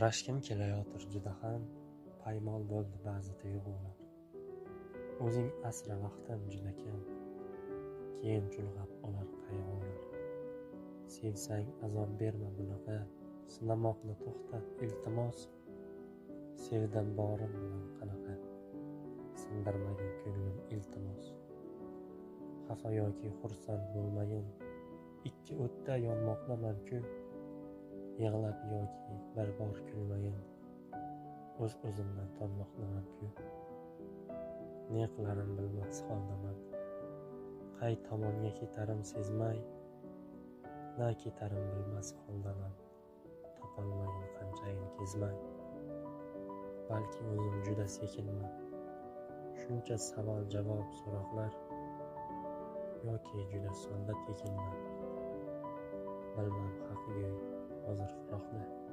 Rashkim kelayotir juda ham, paymol bo'ldi ba'zi tuyg'ular. O'zing asra vaqtim juda kam, keyin chulg'ab olar qayg'ular. Sevsang azob berma bunaqa, sinamoqni to'xtat iltimos. Sevdim borim bilan qanaqa, sindirmagin ko'nglim iltimos. Xafa yoki xursand bo'lmagin, ikki o'tda yonmoqdaman-ku. Yig'lab yoki bir bor kulmagin, o'z-o'zimdan tonmoqdaman-ku. Ne qilarim bilmas holdaman, qay tomonga ketarim sezmay, na ketarim bilmas holdaman, topolmayin qanchayin kezmay. Balki o'zim juda sekinman, shuncha savol-javob so'roqlar, yoki juda sodda tekinman, bilmam haq go'y hozir firoqda.